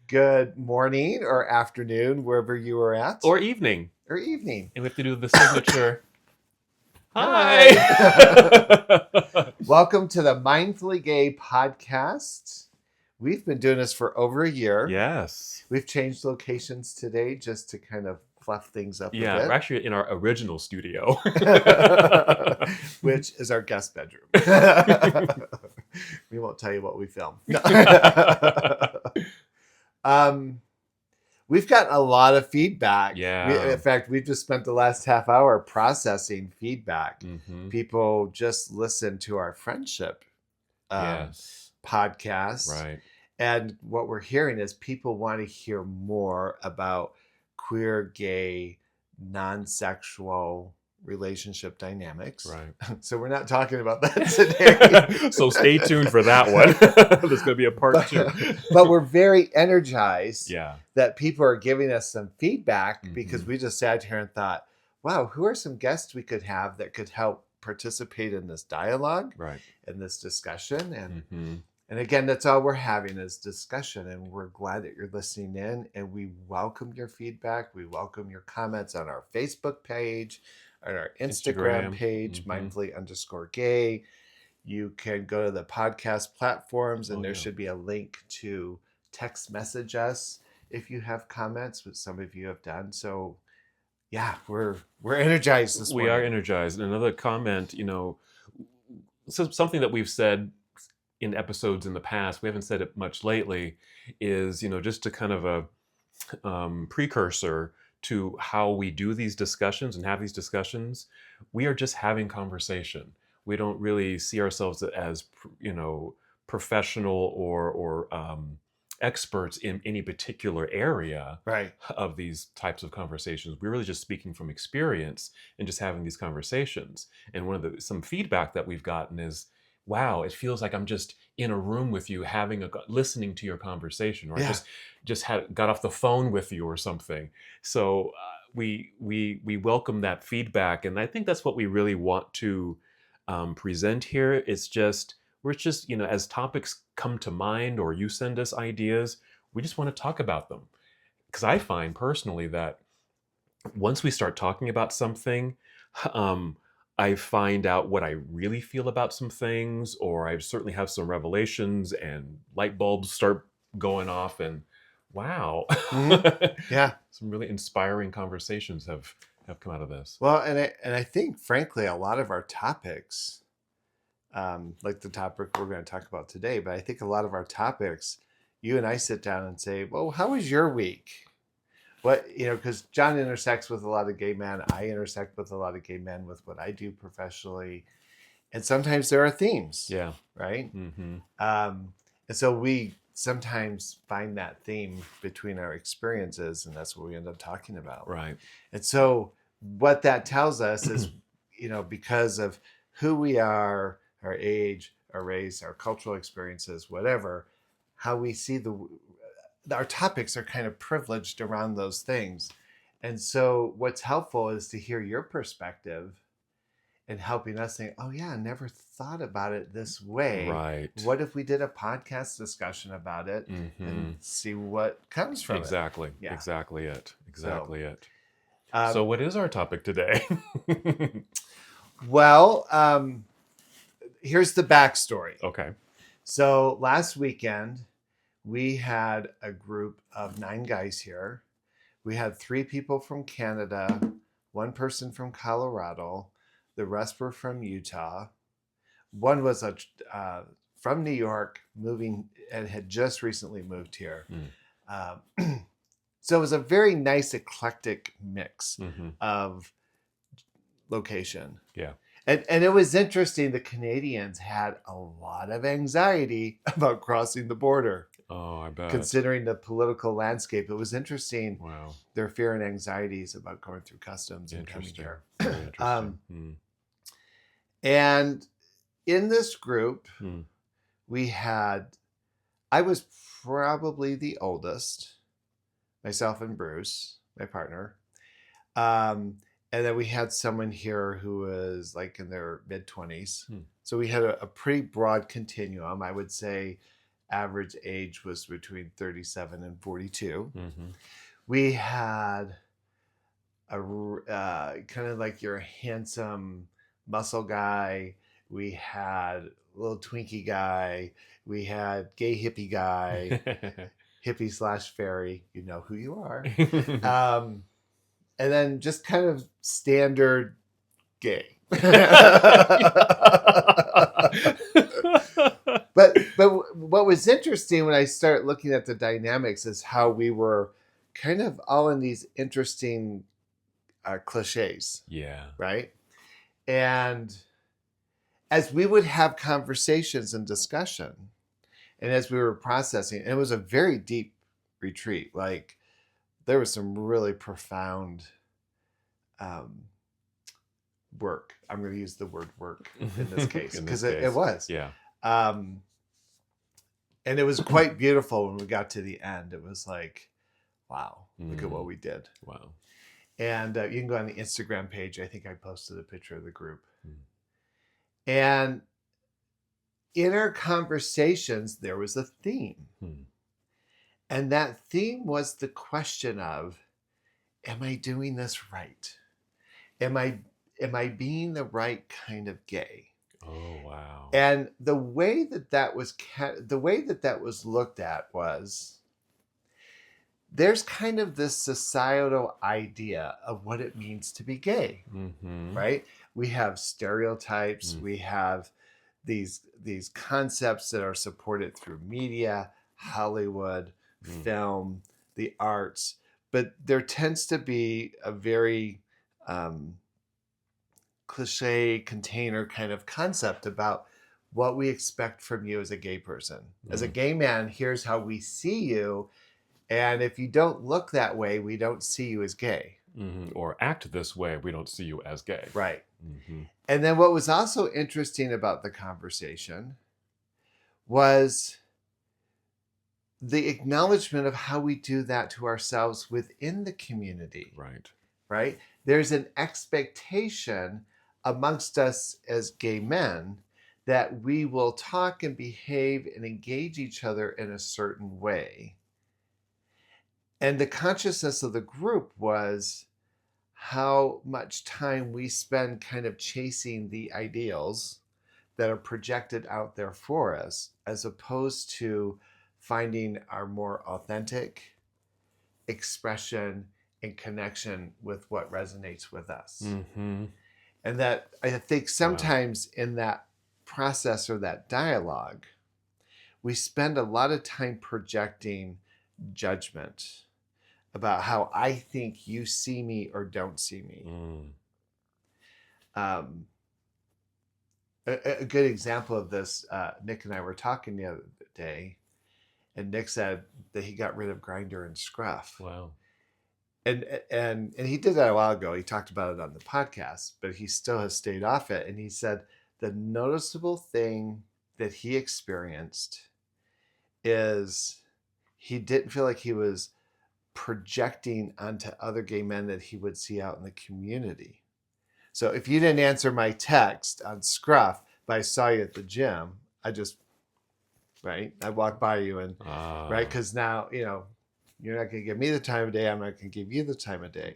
Good morning or afternoon, wherever you are at. Or evening. Or evening. And we have to do the signature. Hi. Hi. Welcome to the Mindfully Gay podcast. We've been doing this for over a year. Yes. We've changed locations today just to kind of fluff things up a Yeah, bit. we're actually in our original studio. Which is our guest bedroom. We won't tell you what we filmed. We've gotten a lot of feedback. Yeah. In fact, we just spent the last half hour processing feedback. Mm-hmm. People just listen to our friendship Yes. podcast. Right. And what we're hearing is people want to hear more about queer, gay, non-sexual relationship dynamics. Right. So we're not talking about that today. So stay tuned for that one. There's going to be a part 2. But we're very energized Yeah. that people are giving us some feedback because Mm-hmm. we just sat here and thought, wow, who are some guests we could have that could help participate in this dialogue, Right. in this discussion. Mm-hmm. And again, that's all we're having is discussion. And we're glad that you're listening in. And we welcome your feedback. We welcome your comments on our Facebook page, on our Instagram page, mindfully_gay. You can go to the podcast platforms and there should be a link to text message us if you have comments, which some of you have done. So yeah, we're energized this morning. We are energized. And another comment, so something that we've said in episodes in the past, we haven't said it much lately, is, just to kind of a precursor to how we do these discussions and have these discussions. We are just having conversation. We don't really see ourselves as, professional or experts in any particular area right. of these types of conversations. We're really just speaking from experience and just having these conversations. And some feedback that we've gotten is, wow, it feels like I'm just in a room with you, listening to your conversation, or just got off the phone with you or something. So we welcome that feedback, and I think that's what we really want to present here. We're just as topics come to mind, or you send us ideas, we just want to talk about them. Because I find personally that once we start talking about something, I find out what I really feel about some things, or I certainly have some revelations and light bulbs start going off, and wow. Yeah. Some really inspiring conversations have come out of this. Well, and I think, frankly, a lot of our topics, like the topic we're going to talk about today, but I think a lot of our topics, you and I sit down and say, well, how was your week? What, because John intersects with a lot of gay men. I intersect with a lot of gay men with what I do professionally. And sometimes there are themes. Yeah. Right? Mm-hmm. And so we sometimes find that theme between our experiences, and that's what we end up talking about. Right. And so what that tells us is, because of who we are, our age, our race, our cultural experiences, whatever, how we see our topics are kind of privileged around those things. And so what's helpful is to hear your perspective and helping us think, oh yeah, I never thought about it this way. Right. What if we did a podcast discussion about it and see what comes from it? Exactly. Yeah. Exactly it. Exactly it. So So what is our topic today? Well, here's the backstory. Okay. So last weekend, we had a group of 9 guys here. We had 3 people from Canada, 1 person from Colorado. The rest were from Utah. One was from New York, moving and had just recently moved here. So it was a very nice eclectic mix of location. Yeah. And it was interesting. The Canadians had a lot of anxiety about crossing the border. Oh, I bet. Considering the political landscape, it was interesting. Wow. Their fear and anxieties about going through customs and coming here. Very interesting. And in this group, I was probably the oldest, myself and Bruce, my partner. And then we had someone here who was like in their mid-20s. So we had a pretty broad continuum. I would say average age was between 37 and 42. Mm-hmm. We had a kind of like your handsome muscle guy. We had a little Twinkie guy. We had gay hippie guy, hippie / fairy. You know who you are. And then just kind of standard gay. but what was interesting when I started looking at the dynamics is how we were kind of all in these interesting cliches. Yeah. Right. And as we would have conversations and discussion, and as we were processing, and it was a very deep retreat. Like there was some really profound work. I'm going to use the word work in this case because it was. Yeah. And it was quite beautiful when we got to the end. It was like, wow, look at what we did. Wow. And you can go on the Instagram page. I think I posted a picture of the group. And in our conversations, there was a theme. And that theme was the question of, am I doing this right? Am I being the right kind of gay? Oh, wow. And the way that was looked at was, there's kind of this societal idea of what it means to be gay, right? We have stereotypes. We have these concepts that are supported through media, Hollywood, film, the arts. But there tends to be a very cliche container kind of concept about what we expect from you as a gay person. As a gay man, here's how we see you. And if you don't look that way, we don't see you as gay. Or act this way, we don't see you as gay. Right. And then what was also interesting about the conversation was the acknowledgement of how we do that to ourselves within the community. Right. There's an expectation amongst us as gay men that we will talk and behave and engage each other in a certain way. And the consciousness of the group was how much time we spend kind of chasing the ideals that are projected out there for us, as opposed to finding our more authentic expression and connection with what resonates with us. And that I think sometimes in that process or that dialogue, we spend a lot of time projecting judgment about how I think you see me or don't see me. A good example of this, Nick and I were talking the other day, and Nick said that he got rid of Grindr and Scruff. Wow. And he did that a while ago. He talked about it on the podcast, but he still has stayed off it. And he said the noticeable thing that he experienced is he didn't feel like he was projecting onto other gay men that he would see out in the community. So if you didn't answer my text on Scruff, but I saw you at the gym, I walked by you and right, because now you're not going to give me the time of day. I'm not going to give you the time of day.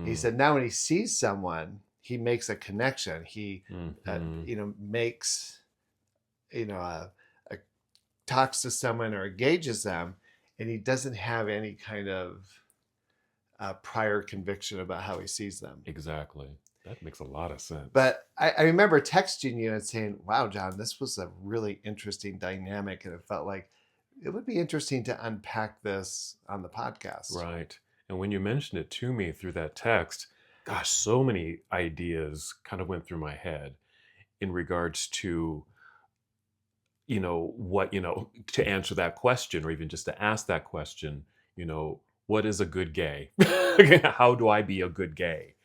He said now when he sees someone, he makes a connection. He makes talks to someone or engages them, and he doesn't have any kind of prior conviction about how he sees them. Exactly. That makes a lot of sense. But I remember texting you and saying, wow, John, this was a really interesting dynamic. And it felt like it would be interesting to unpack this on the podcast. Right. And when you mentioned it to me through that text, gosh, so many ideas kind of went through my head in regards to, to answer that question, or even just to ask that question, what is a good gay? How do I be a good gay?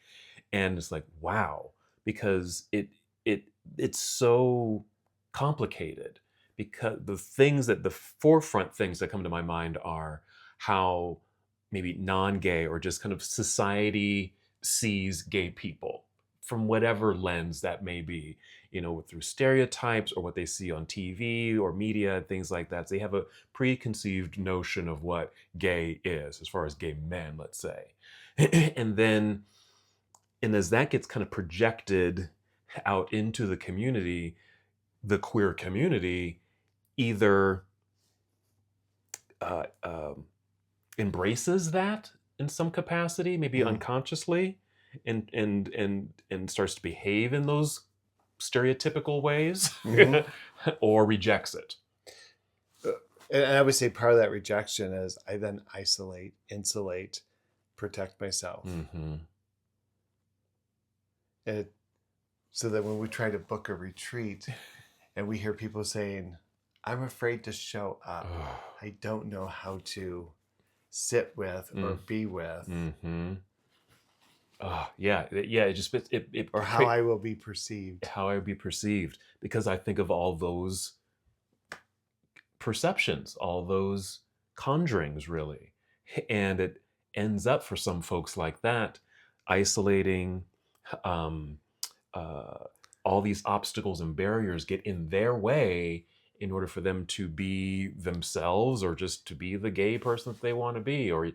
And it's like, wow, because it's so complicated, because the forefront things that come to my mind are how maybe non-gay or just kind of society sees gay people from whatever lens that may be, through stereotypes or what they see on TV or media, things like that. So they have a preconceived notion of what gay is, as far as gay men, let's say. and then, and as that gets kind of projected out into the community, the queer community either uh, um, embraces that in some capacity, maybe unconsciously, and starts to behave in those stereotypical ways, or rejects it. And I would say part of that rejection is I then isolate, insulate, protect myself. So that when we try to book a retreat and we hear people saying, I'm afraid to show up. I don't know how to sit with or be with. It just or how I will be perceived. How I will be perceived, because I think of all those perceptions, all those conjurings, really, and it ends up for some folks like that, isolating. All these obstacles and barriers get in their way in order for them to be themselves, or just to be the gay person that they want to be, or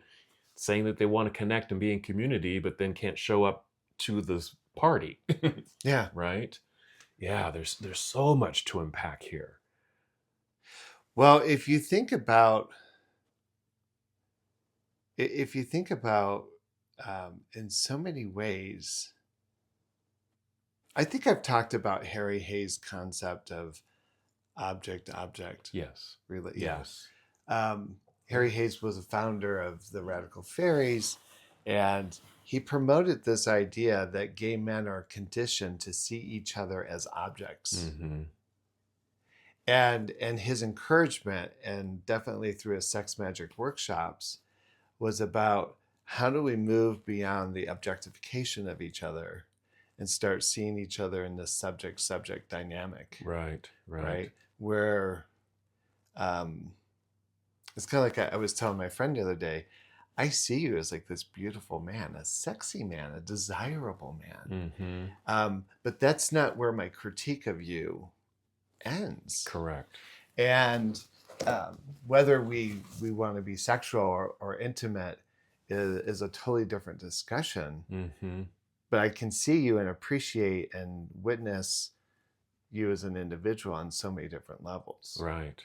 saying that they want to connect and be in community, but then can't show up to this party. Yeah. Right? Yeah, there's so much to unpack here. Well, if you think about in so many ways, I think I've talked about Harry Hayes' concept of object. Yes. Really? Yes. Harry Hayes was a founder of the Radical Fairies, and he promoted this idea that gay men are conditioned to see each other as objects. And his encouragement, and definitely through his sex magic workshops, was about how do we move beyond the objectification of each other and start seeing each other in this subject-subject dynamic. Right. Where it's kind of like I was telling my friend the other day, I see you as like this beautiful man, a sexy man, a desirable man. But that's not where my critique of you ends. Correct. And whether we want to be sexual or intimate is a totally different discussion. But I can see you and appreciate and witness you as an individual on so many different levels. Right.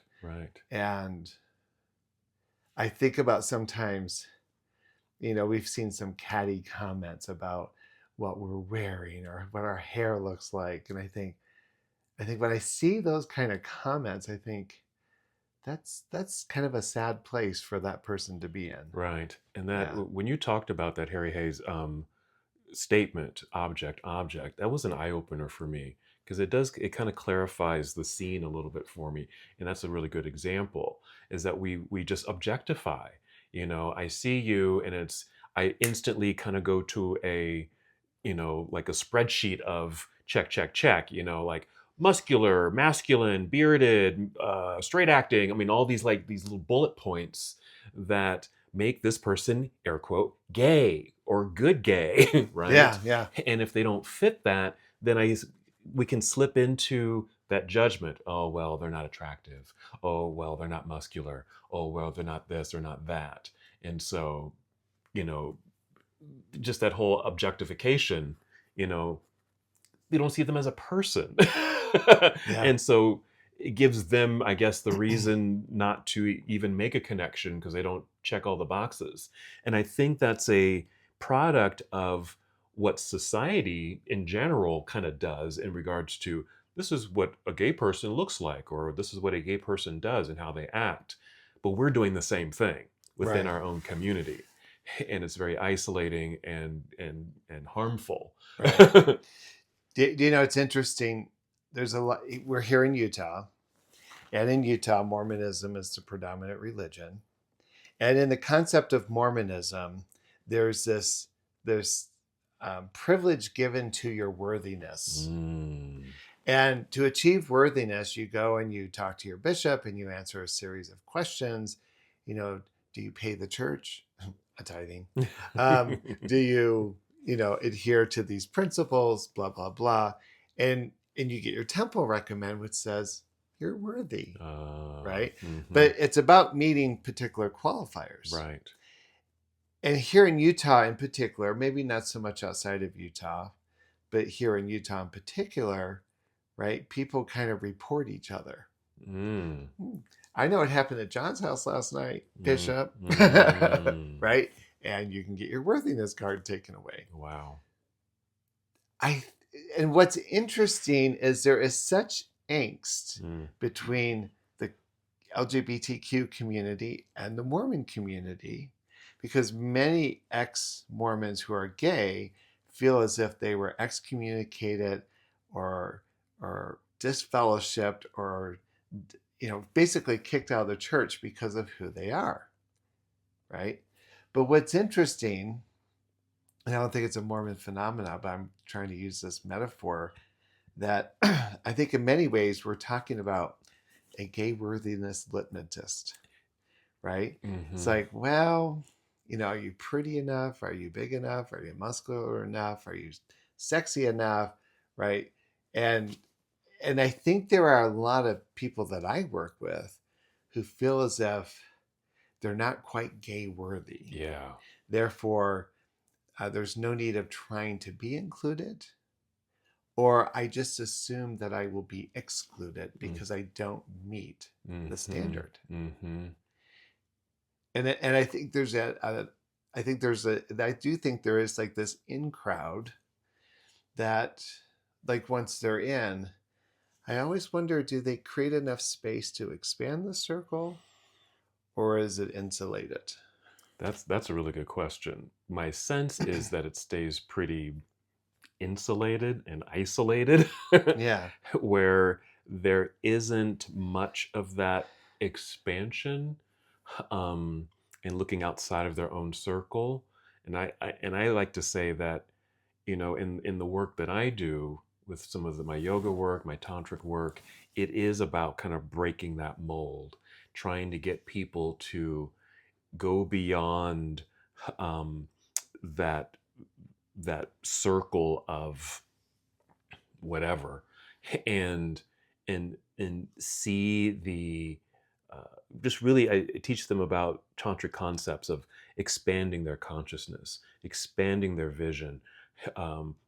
And I think about sometimes, we've seen some catty comments about what we're wearing or what our hair looks like. And I think when I see those kind of comments, I think that's kind of a sad place for that person to be in. Right. And that when you talked about that Harry Hayes statement, object, that was an eye-opener for me, because it kind of clarifies the scene a little bit for me. And that's a really good example, is that we just objectify. I see you, and I instantly kind of go to a like a spreadsheet of check, like muscular, masculine, bearded, straight acting. I mean, all these little bullet points that make this person, air quote, gay or good gay, right? Yeah. And if they don't fit that, then we can slip into that judgment. Oh, well, they're not attractive. Oh, well, they're not muscular. Oh, well, they're not this or not that. And so, just that whole objectification, they don't see them as a person. And so it gives them, I guess, the reason not to even make a connection, because they don't check all the boxes. And I think that's a product of what society in general kind of does in regards to, this is what a gay person looks like, or this is what a gay person does and how they act. But we're doing the same thing within our own community. And it's very isolating and harmful. Right. It's interesting. There's a lot. We're here in Utah, and in Utah, Mormonism is the predominant religion. And in the concept of Mormonism, there's privilege given to your worthiness. And to achieve worthiness, you go and you talk to your bishop and you answer a series of questions. Do you pay the church? A tithing. Do you adhere to these principles, blah, blah, blah. And you get your temple recommend, which says you're worthy, right? But it's about meeting particular qualifiers. Right. And here in Utah in particular, maybe not so much outside of Utah, but here in Utah in particular, right? People kind of report each other. I know what happened at John's house last night, Bishop, right? And you can get your worthiness card taken away. Wow. And what's interesting is there is such angst between the LGBTQ community and the Mormon community, because many ex-Mormons who are gay feel as if they were excommunicated or disfellowshipped or basically kicked out of the church because of who they are, right? But what's interesting, and I don't think it's a Mormon phenomenon, but I'm trying to use this metaphor, that I think in many ways we're talking about a gay worthiness litmus test, right? It's like, well, are you pretty enough? Are you big enough? Are you muscular enough? Are you sexy enough? Right? And I think there are a lot of people that I work with who feel as if they're not quite gay worthy. Yeah. Therefore, there's no need of trying to be included, or I just assume that I will be excluded because I don't meet the standard. And I think there's I do think there is like this in crowd that, like, once they're in, I always wonder, do they create enough space to expand the circle, or is it insulated? That's a really good question. My sense is that it stays pretty insulated and isolated. Yeah. Where there isn't much of that expansion, and looking outside of their own circle. And I like to say that, in the work that I do with some of my yoga work, my tantric work, it is about kind of breaking that mold, trying to get people to go beyond that circle of whatever, and see the just really, I teach them about tantric concepts of expanding their consciousness, expanding their vision,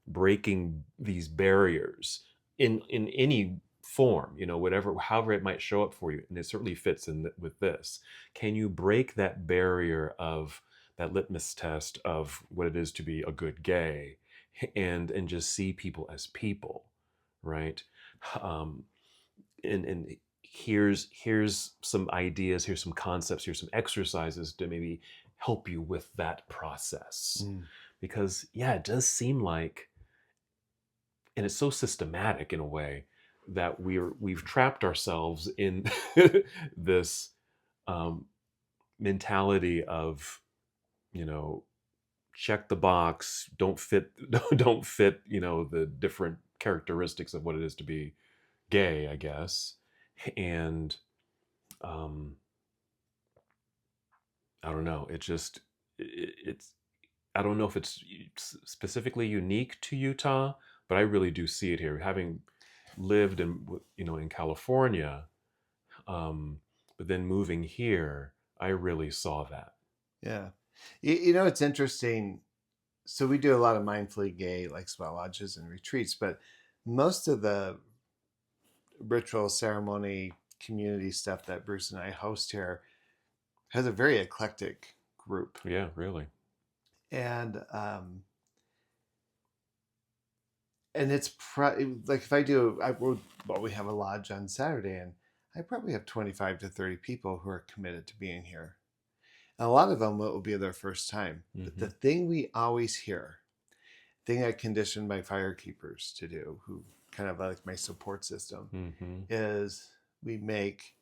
breaking these barriers in any form, whatever, however it might show up for you. And it certainly fits in with this. Can you break that barrier of that litmus test of what it is to be a good gay, and just see people as people, right? And here's some ideas, here's some concepts, here's some exercises to maybe help you with that process. Because it does seem like, and it's so systematic in a way, that we've trapped ourselves in this mentality of, check the box, don't fit the different characteristics of what it is to be gay, I guess. And I don't know, it's I don't know if it's specifically unique to Utah, but I really do see it here, having lived in California, but then moving here, I really saw that. Yeah. It's interesting. So we do a lot of mindfully gay, like sweat lodges and retreats, but most of the ritual ceremony community stuff that Bruce and I host here has a very eclectic group. Yeah, really. And it's like if I do, we have a lodge on Saturday, and I probably have 25 to 30 people who are committed to being here. And a lot of them will be their first time. But the thing we always hear, thing I conditioned my firekeepers to do, who kind of like my support system, is we make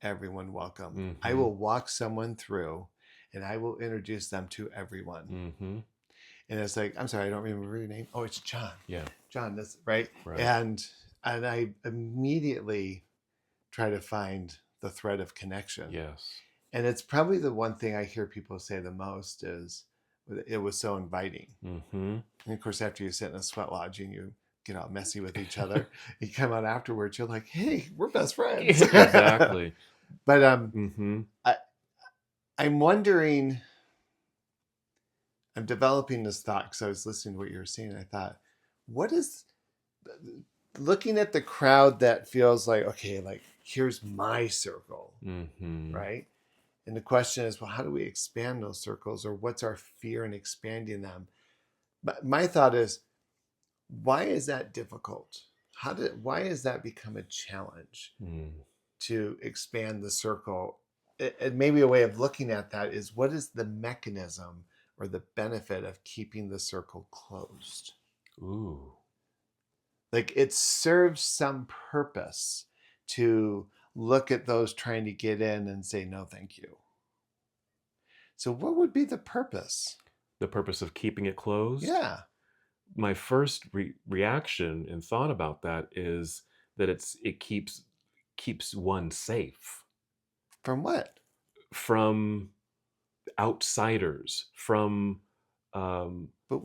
everyone welcome. I will walk someone through and I will introduce them to everyone. And it's like, I'm sorry, I don't remember your name. Oh, it's John. Yeah. John, that's right. And I immediately try to find the thread of connection. Yes. And it's probably the one thing I hear people say the most is, It was so inviting. Mm-hmm. And of course, after you sit in a sweat lodge and you get all messy with each other, you come out afterwards, you're like, hey, we're best friends. Exactly. But Mm-hmm. I'm wondering, I'm developing this thought because I was listening to what you were saying. I thought, what is looking at the crowd that feels like, okay, like here's my circle, Mm-hmm. right? And the question is, well, how do we expand those circles, or what's our fear in expanding them? But my thought is, why is that difficult? Why has that become a challenge to expand the circle? And maybe a way of looking at that is, what is the mechanism or the benefit of keeping the circle closed? Ooh. Like it serves some purpose to look at those trying to get in and say, no, thank you. So what would be the purpose? The purpose of keeping it closed? Yeah. My first reaction and thought about that is that it keeps one safe From what? from outsiders, from But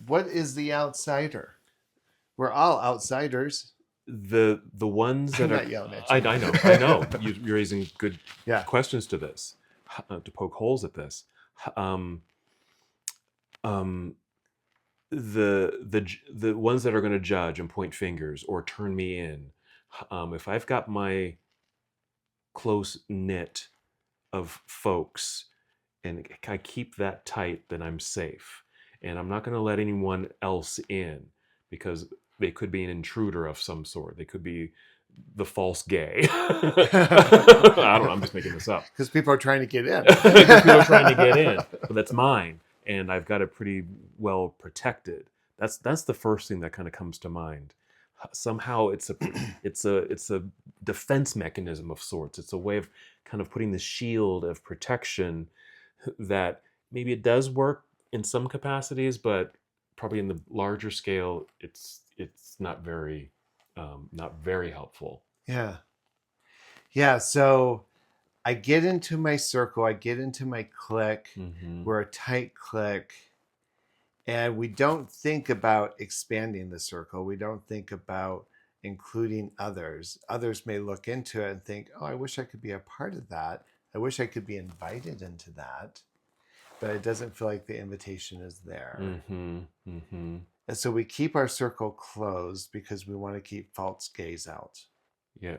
what is the outsider? We're all outsiders. the ones that I'm are. not yelling at I you. know. You're raising good Yeah. questions to this, to poke holes at this. Um, um, the ones that are going to judge and point fingers or turn me in. If I've got my close knit of folks and I keep that tight, then I'm safe. And I'm not going to let anyone else in because they could be an intruder of some sort. They could be the false gay. I don't know. I'm just making this up. Because people are trying to get in. Because people are trying to get in, but that's mine, and I've got it pretty well protected. That's the first thing that kind of comes to mind. Somehow it's a defense mechanism of sorts. It's a way of kind of putting the shield of protection that maybe it does work in some capacities, but probably in the larger scale, it's not very helpful. Yeah. Yeah. So I get into my circle, I get into my clique. Mm-hmm. We're a tight clique. And we don't think about expanding the circle. We don't think about including others. Others may look into it and think, oh, I wish I could be a part of that. I wish I could be invited into that. But it doesn't feel like the invitation is there. Mm-hmm. Mm-hmm. And so we keep our circle closed because we want to keep false gays out. Yeah.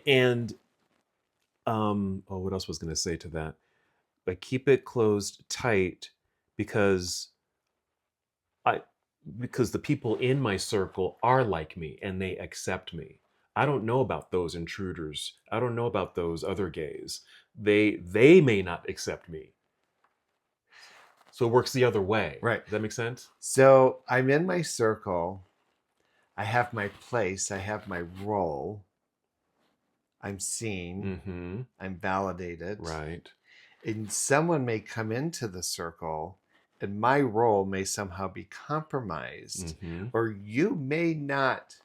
And what else was going to say to that? I keep it closed tight because the people in my circle are like me and they accept me. I don't know about those intruders. I don't know about those other gays. They may not accept me. So it works the other way. Right. Does that make sense? So I'm in my circle. I have my place. I have my role. I'm seen. Mm-hmm. I'm validated. Right. And someone may come into the circle and my role may somehow be compromised. Mm-hmm. Or you may not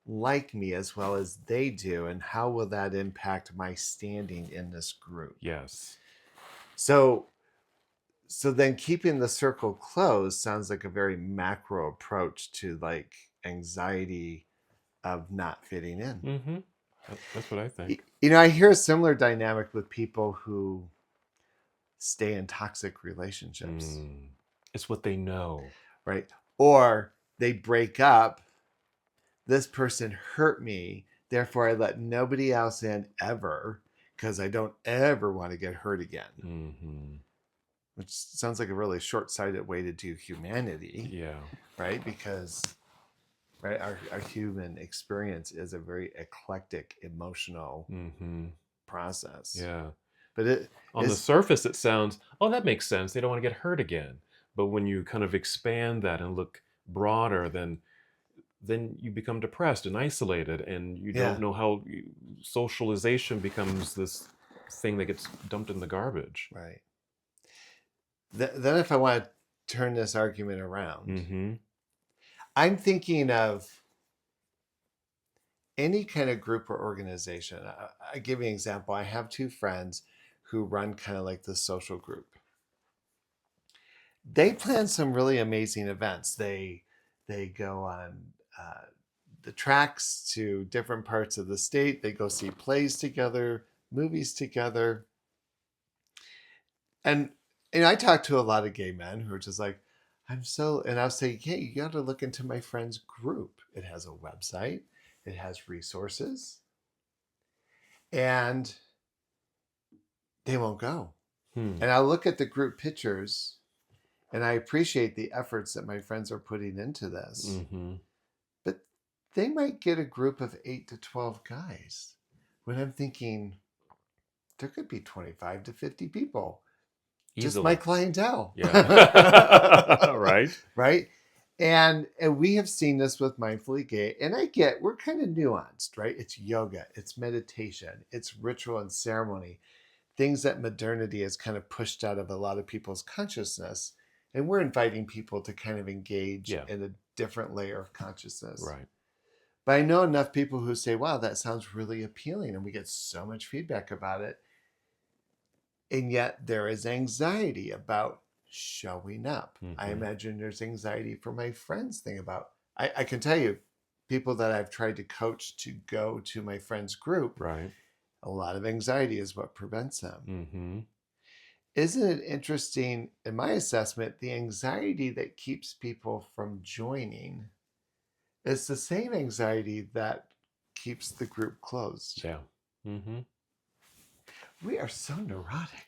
like me as well as they do. And how will that impact my standing in this group? Yes. So then keeping the circle closed sounds like a very macro approach to like anxiety of not fitting in. Mm-hmm. That's what I think. You know, I hear a similar dynamic with people who stay in toxic relationships. It's what they know. Right. Or they break up. This person hurt me. Therefore, I let nobody else in ever because I don't ever want to get hurt again. Mm-hmm. Which sounds like a really short-sighted way to do humanity. Yeah. Right? Because our human experience is a very eclectic emotional process. Yeah. But on the surface, it sounds, oh, that makes sense. They don't want to get hurt again. But when you kind of expand that and look broader, then you become depressed and isolated, and you don't know how socialization becomes this thing that gets dumped in the garbage. Right. Then if I want to turn this argument around, I'm thinking of any kind of group or organization. I give you an example. I have two friends who run kind of like the social group. They plan some really amazing events. They go on the tracks to different parts of the state. They go see plays together, movies together. And I talk to a lot of gay men who are just like, and I'll say, hey, you got to look into my friend's group. It has a website, it has resources, and they won't go. And I look at the group pictures and I appreciate the efforts that my friends are putting into this. Mm-hmm. But they might get a group of 8 to 12 guys when I'm thinking there could be 25 to 50 people. Easily. Just my clientele. Yeah. Right. Right. And we have seen this with Mindfully Gay. And we're kind of nuanced, right? It's yoga, it's meditation, it's ritual and ceremony, things that modernity has kind of pushed out of a lot of people's consciousness. And we're inviting people to kind of engage in a different layer of consciousness. Right. But I know enough people who say, wow, that sounds really appealing. And we get so much feedback about it. And yet there is anxiety about showing up. Mm-hmm. I imagine there's anxiety for my friends thing about, I can tell you, people that I've tried to coach to go to my friend's group, right? A lot of anxiety is what prevents them. Mm-hmm. Isn't it interesting, in my assessment, the anxiety that keeps people from joining is the same anxiety that keeps the group closed. Yeah. Mm-hmm. We are so neurotic.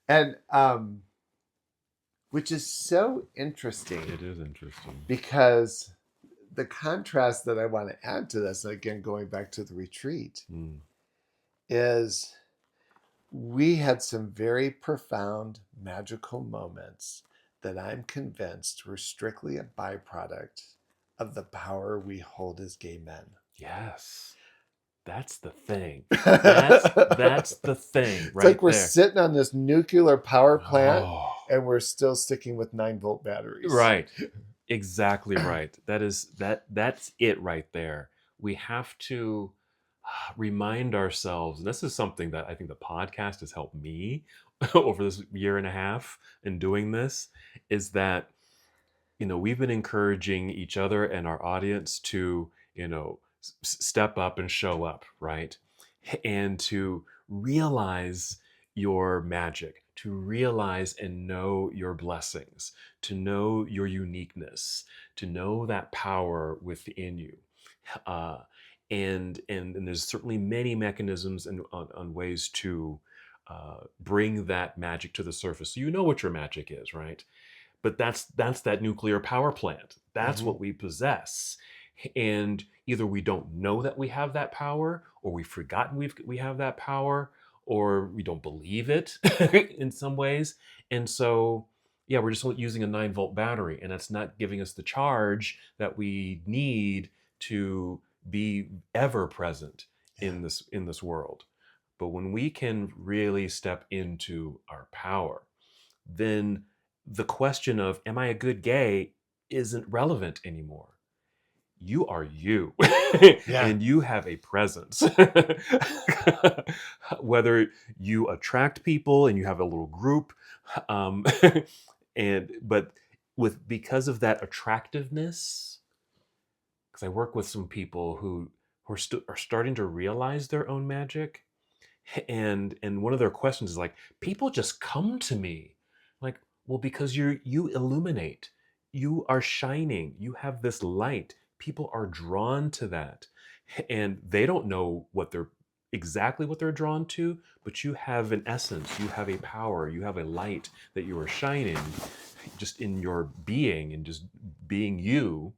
And which is so interesting. It is interesting. Because the contrast that I want to add to this, and again, going back to the retreat, is we had some very profound, magical moments that I'm convinced were strictly a byproduct of the power we hold as gay men. Yes. That's the thing. That's the thing, right? It's like we're sitting on this nuclear power plant and we're still sticking with 9-volt batteries. Right. Exactly right. That's it right there. We have to remind ourselves, and this is something that I think the podcast has helped me over this year and a half in doing this, is that, we've been encouraging each other and our audience to, step up and show up, right? And to realize your magic, to realize and know your blessings, to know your uniqueness, to know that power within you. And there's certainly many mechanisms and on ways to bring that magic to the surface. So you know what your magic is, right? But that's that nuclear power plant. That's what we possess. And either we don't know that we have that power, or we've forgotten we have that power, or we don't believe it in some ways. And so, we're just using a 9-volt battery, and that's not giving us the charge that we need to be ever present in this world. But when we can really step into our power, then the question of, am I a good gay, isn't relevant anymore. You are you. And you have a presence. Whether you attract people and you have a little group, but because of that attractiveness, because I work with some people who are starting to realize their own magic, and one of their questions is like, people just come to me, like, well, because you illuminate, you are shining, you have this light. People are drawn to that, and they don't know exactly what they're drawn to, but you have an essence, you have a power, you have a light that you are shining just in your being and just being you,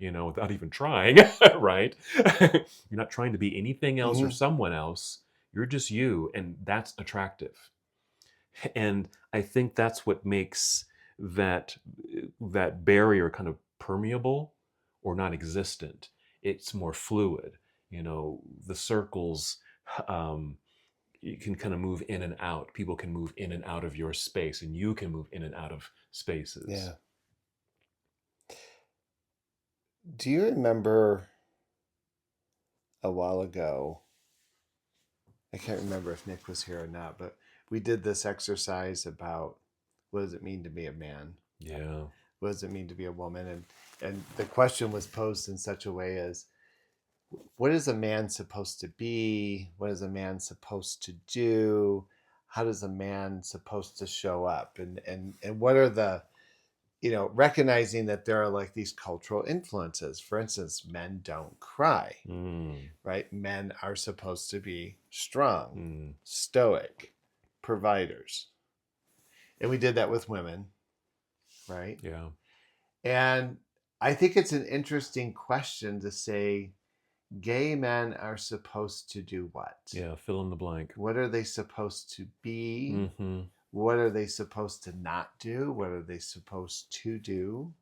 without even trying, right? You're not trying to be anything else or someone else. You're just you, and that's attractive. And I think that's what makes that barrier kind of permeable or non-existent. It's more fluid. The circles, you can kind of move in and out. People can move in and out of your space, and you can move in and out of spaces. Yeah. Do you remember a while ago. I can't remember if Nick was here or not, but we did this exercise about what does it mean to be a man? Yeah. What does it mean to be a woman? And the question was posed in such a way as, what is a man supposed to be? What is a man supposed to do? How does a man supposed to show up? And what are the, recognizing that there are like these cultural influences. For instance, men don't cry, right? Men are supposed to be strong, stoic, providers. And we did that with women, right? Yeah. And I think it's an interesting question to say, gay men are supposed to do what? Yeah, fill in the blank. What are they supposed to be? Mm-hmm. What are they supposed to not do? What are they supposed to do?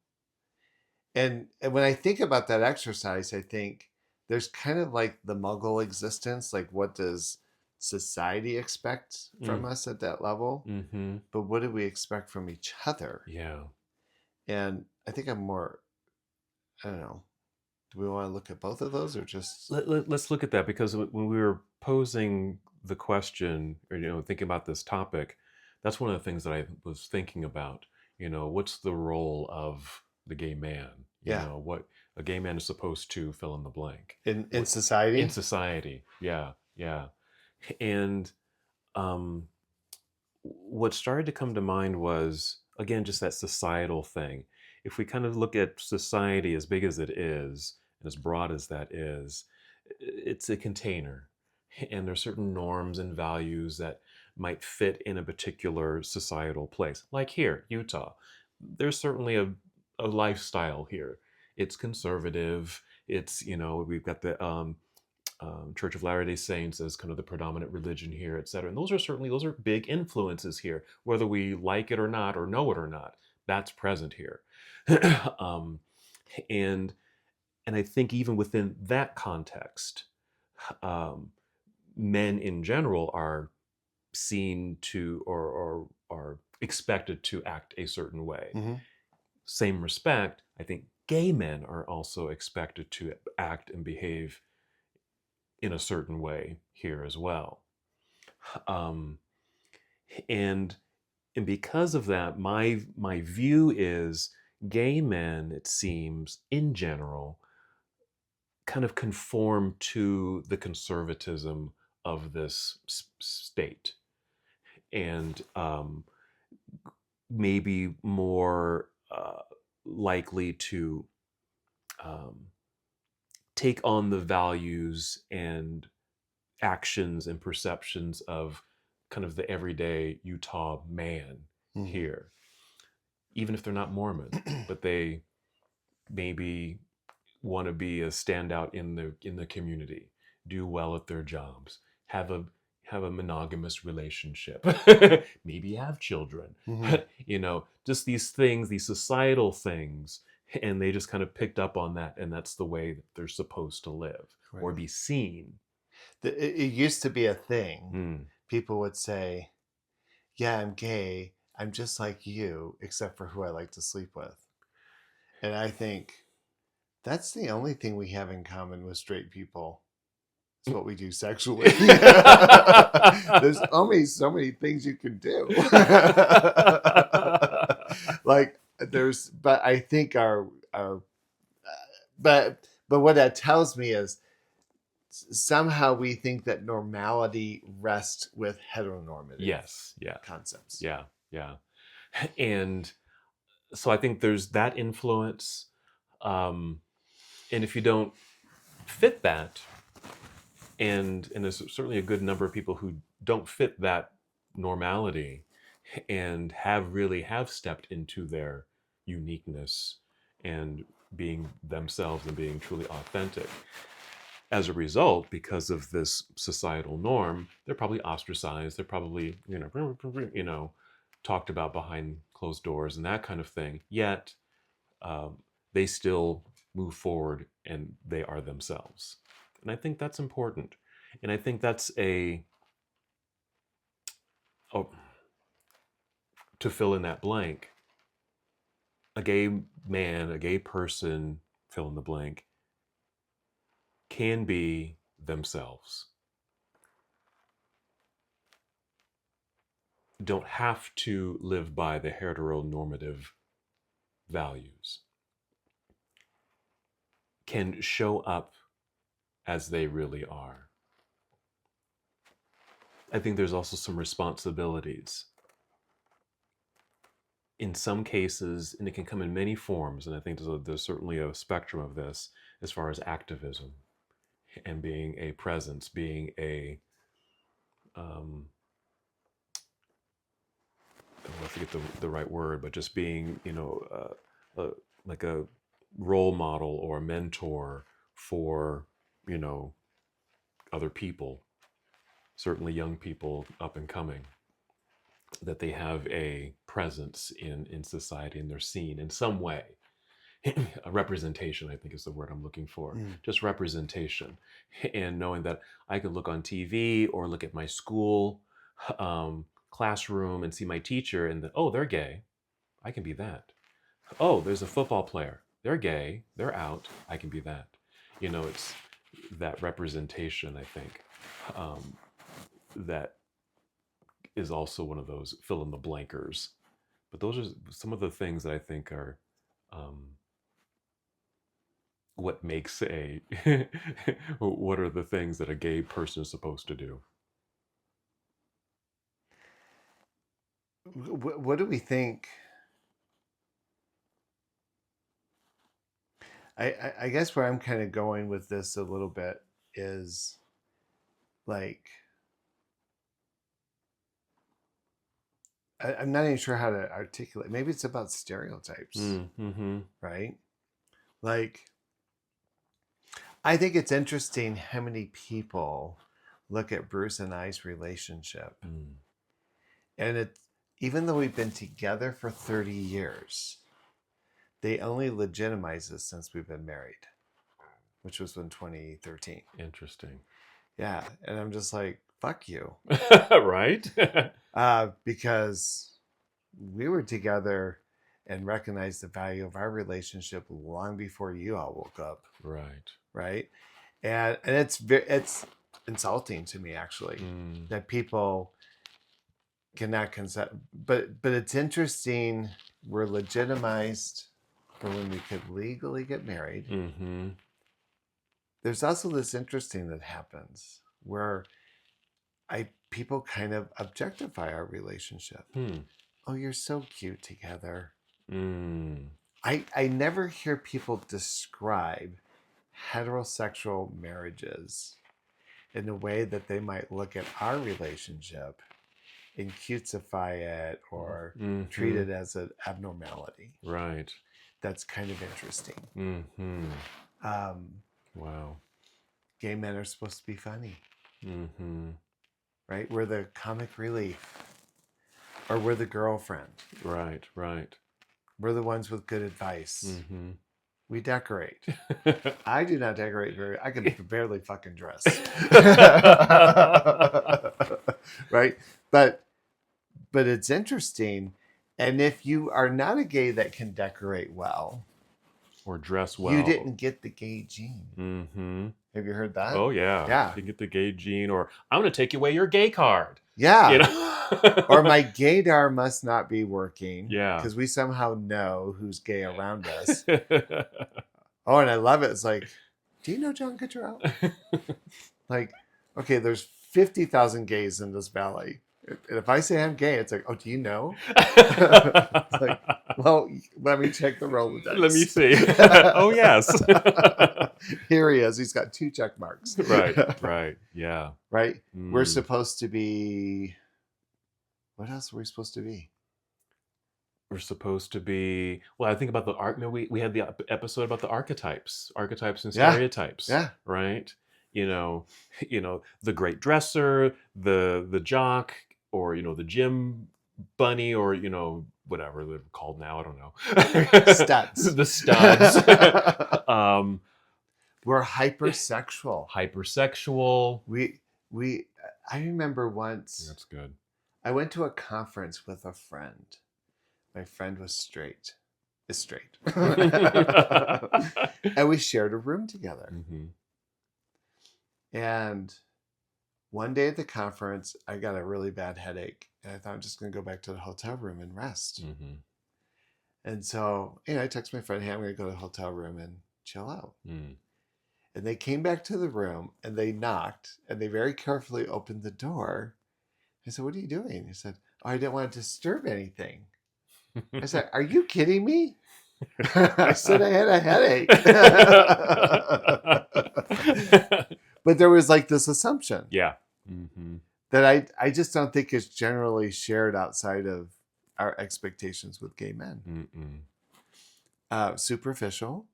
And when I think about that exercise, I think there's kind of like the muggle existence. Like, what does society expect from us at that level? Mm-hmm. But what do we expect from each other? Yeah. And I think I'm more, I don't know. Do we want to look at both of those or just? Let's look at that, because when we were posing the question, or thinking about this topic, that's one of the things that I was thinking about. What's the role of the gay man? What a gay man is supposed to fill in the blank In society? In society, yeah, yeah. And what started to come to mind was, again, just that societal thing. If we kind of look at society as big as it is, and as broad as that is, it's a container. And there's certain norms and values that might fit in a particular societal place. Like here, Utah, there's certainly a lifestyle here. It's conservative. We've got the Church of Latter-day Saints as kind of the predominant religion here, et cetera. And those are big influences here, whether we like it or not, or know it or not. That's present here. um, and I think even within that context, men in general are seen to, or are expected to act a certain way. Mm-hmm. Same respect, I think gay men are also expected to act and behave in a certain way here as well. Um, and because of that, my view is gay men, it seems, in general, kind of conform to the conservatism of this state, and maybe more likely to take on the values and actions and perceptions of kind of the everyday Utah man here, even if they're not Mormon, but they maybe want to be a standout in the community, do well at their jobs, have a monogamous relationship, maybe have children, just these things, these societal things, and they just kind of picked up on that, and that's the way that they're supposed to live, right, or be seen. It used to be a thing. People would say, yeah, I'm gay. I'm just like you, except for who I like to sleep with. And I think that's the only thing we have in common with straight people. It's what we do sexually. There's only so many things you can do. But I think but what that tells me is somehow we think that normality rests with heteronormative concepts. Yeah. And so I think there's that influence. And if you don't fit that, and there's certainly a good number of people who don't fit that normality and have stepped into their uniqueness and being themselves and being truly authentic. As a result, because of this societal norm, they're probably ostracized. They're probably, talked about behind closed doors and that kind of thing. Yet, they still move forward and they are themselves. And I think that's important. And I think that's to fill in that blank, a gay man, a gay person, fill in the blank, can be themselves. Don't have to live by the heteronormative values. Can show up as they really are. I think there's also some responsibilities. In some cases, and it can come in many forms, and I think there's certainly a spectrum of this as far as activism and being a presence, being a, I forget the right word, but just being, like a role model or a mentor for, other people, certainly young people up and coming, that they have a presence in society and they're seen in some way. A representation, I think, is the word I'm looking for. Just representation. And knowing that I could look on TV or look at my school classroom and see my teacher and that, oh, they're gay. I can be that. Oh, there's a football player. They're gay. They're out. I can be that. It's that representation, I think, that is also one of those fill in the blankers. But those are some of the things that I think are what makes what are the things that a gay person is supposed to do? What do we think? I guess where I'm kind of going with this a little bit is like, I'm not even sure how to articulate. Maybe it's about stereotypes, right? Like, I think it's interesting how many people look at Bruce and I's relationship. And even though we've been together for 30 years, they only legitimize us since we've been married, which was in 2013. Interesting. Yeah. And I'm just like, fuck you. Right? Because we were together and recognized the value of our relationship long before you all woke up. Right. Right. And it's insulting to me, actually, that people cannot consent. But it's interesting. We're legitimized for when we could legally get married. There's also this interesting that happens where people kind of objectify our relationship. Oh, you're so cute together. I never hear people describe heterosexual marriages in a way that they might look at our relationship and cutesify it or treat it as an abnormality. Right. That's kind of interesting. Wow. Gay men are supposed to be funny. Right? We're the comic relief. Or we're the girlfriend. Right. We're the ones with good advice. We decorate. I do not decorate I can barely fucking dress. Right? But it's interesting. And if you are not a gay that can decorate well or dress well, you didn't get the gay gene. Have you heard that? Oh yeah. Yeah. You get the gay gene, or I'm going to take away your gay card. Yeah. Or my gaydar must not be working. Yeah. Because we somehow know who's gay around us. Oh, and I love it. It's like, do you know John Cottrell? Like, okay, there's 50,000 gays in this valley. And if I say I'm gay, it's like, oh, do you know? It's like, well, let me check the Rolodex. Let me see. Oh, yes. Here he is. He's got 2 check marks. Right. Yeah. Right? We're supposed to be... What else are we supposed to be? We're supposed to be... Well, I think about the art. We had the episode about the archetypes and stereotypes. Yeah. Right? The great dresser, the jock, or, the gym bunny, or, whatever they're called now. I don't know. Studs. The studs. We're hypersexual. I remember once. That's good. I went to a conference with a friend. My friend was straight. Is straight. And we shared a room together. And one day at the conference, I got a really bad headache, and I thought I'm just going to go back to the hotel room and rest. Mm-hmm. And so, I texted my friend, hey, I'm going to go to the hotel room and chill out. Mm. And they came back to the room and they knocked and they very carefully opened the door. I said, what are you doing? He said, oh, I didn't want to disturb anything. I said, are you kidding me? I said I had a headache. But there was like this assumption. Yeah. Mm-hmm. That I just don't think is generally shared outside of our expectations with gay men. Superficial.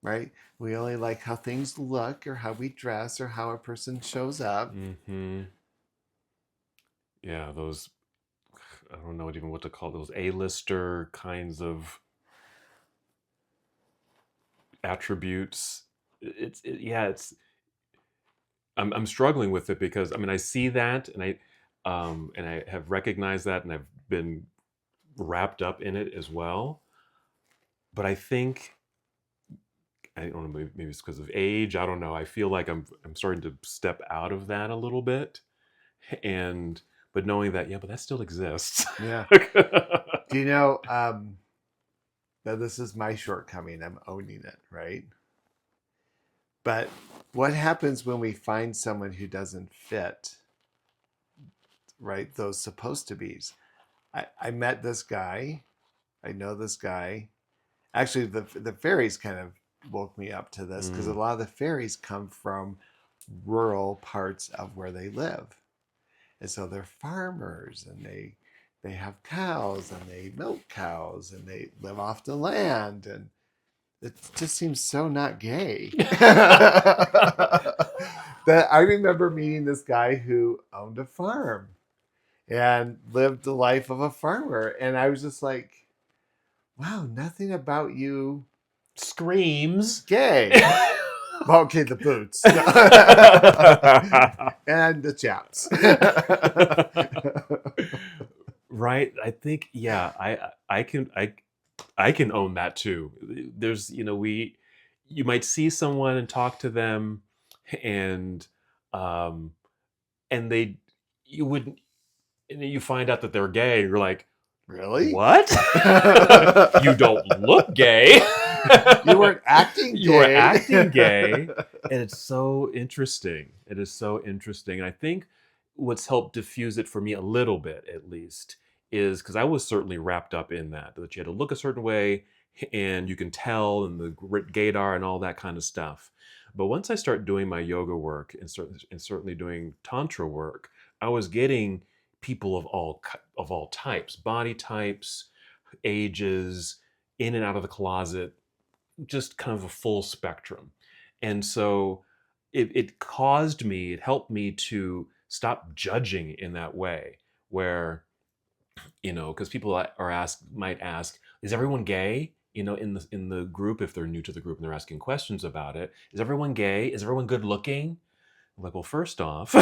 Right? We only like how things look or how we dress or how a person shows up. Mm-hmm. Yeah, those, I don't know even what to call those A-lister kinds of attributes. I'm struggling with it because I see that and I have recognized that and I've been wrapped up in it as well. But I think I don't know, maybe it's because of age. I don't know. I feel like I'm starting to step out of that a little bit, but knowing that but that still exists. Yeah. Do you know? Now this is my shortcoming. I'm owning it, right? But what happens when we find someone who doesn't fit? Right, those supposed to be's. I met this guy. I know this guy. Actually, the fairies kind of woke me up to this because a lot of the fairies come from rural parts of where they live. And so they're farmers and they have cows and they milk cows and they live off the land. And it just seems so not gay. That I remember meeting this guy who owned a farm and lived the life of a farmer. And I was just like, wow, nothing about you screams gay. Well, okay, the boots and the chaps. Right. I think, I can own that too. There's, you might see someone and talk to them and you wouldn't, and you find out that they're gay. You're like, really? What? You don't look gay. You weren't acting gay. You were acting gay. And it's so interesting. It is so interesting. And I think what's helped diffuse it for me a little bit, at least, is because I was certainly wrapped up in that you had to look a certain way and you can tell and the gaydar and all that kind of stuff. But once I start doing my yoga work and certainly doing tantra work, I was getting people of all types, body types, ages, in and out of the closet, just kind of a full spectrum. And so it helped me to stop judging in that way where, because people might ask, is everyone gay? In the group, if they're new to the group and they're asking questions about it, is everyone gay? Is everyone good looking? I'm like, well, first off,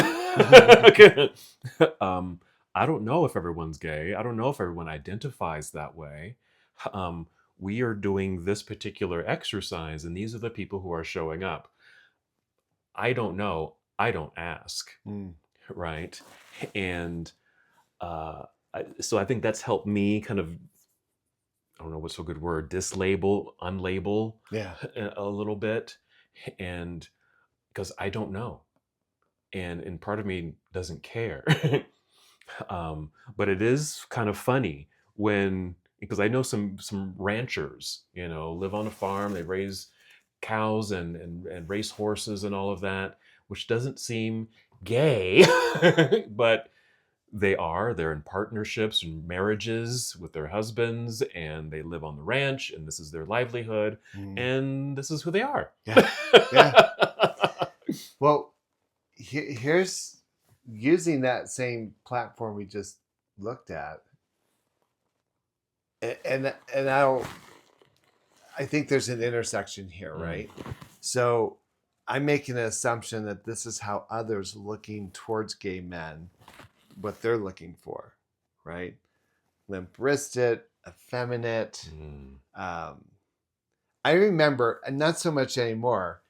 I don't know if everyone's gay. I don't know if everyone identifies that way. We are doing this particular exercise, and these are the people who are showing up. I don't know. I don't ask. Right. And so I think that's helped me kind of, I don't know what's a good word, unlabel a little bit. And because I don't know. And part of me doesn't care. But it is kind of funny because I know some ranchers, live on a farm, they raise cows and race horses and all of that, which doesn't seem gay, but they're in partnerships and marriages with their husbands, and they live on the ranch, and this is their livelihood, and this is who they are. Yeah. Well, here's using that same platform we just looked at, and I think there's an intersection here, right? So I'm making an assumption that this is how others looking towards gay men, what they're looking for, right? Limp-wristed, effeminate. I remember, and not so much anymore,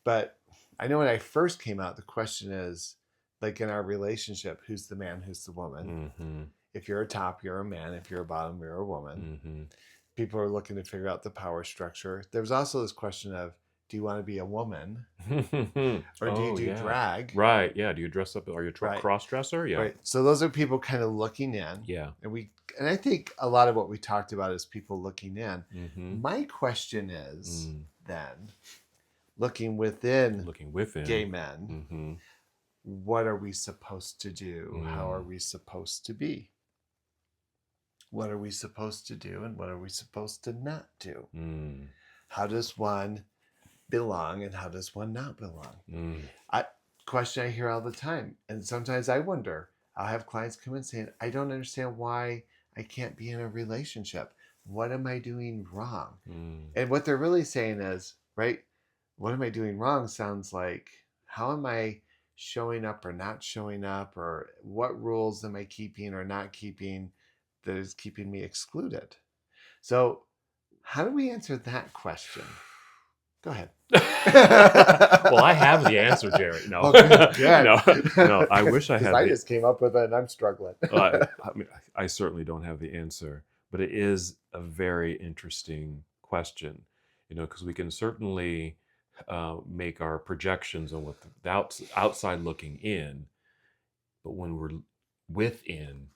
But I know when I first came out, the question is, like in our relationship, who's the man, who's the woman? Mm-hmm. If you're a top, you're a man. If you're a bottom, you're a woman. Mm-hmm. People are looking to figure out the power structure. There's also this question of, do you want to be a woman or do you Oh do yeah. drag? Right. Yeah. Do you dress up? Are you a Right. cross dresser? Yeah. Right. So those are people kind of looking in. Yeah. And I think a lot of what we talked about is people looking in. Mm-hmm. My question is then, looking within gay men, Mm-hmm. what are we supposed to do? How are we supposed to be? What are we supposed to do and what are we supposed to not do? How does one belong and how does one not belong? Question I hear all the time. And sometimes I wonder, I'll have clients come in saying, I don't understand why I can't be in a relationship. What am I doing wrong? And what they're really saying is, right, what am I doing wrong sounds like, how am I showing up or not showing up, or what rules am I keeping or not keeping that is keeping me excluded? So how do we answer that question? Go ahead. Well, I have the answer, Jerry. No, oh, good. no. I wish I had. I just came up with it, and I'm struggling. I mean, I certainly don't have the answer, but it is a very interesting question. Because we can certainly make our projections on what the outside looking in, but when we're within,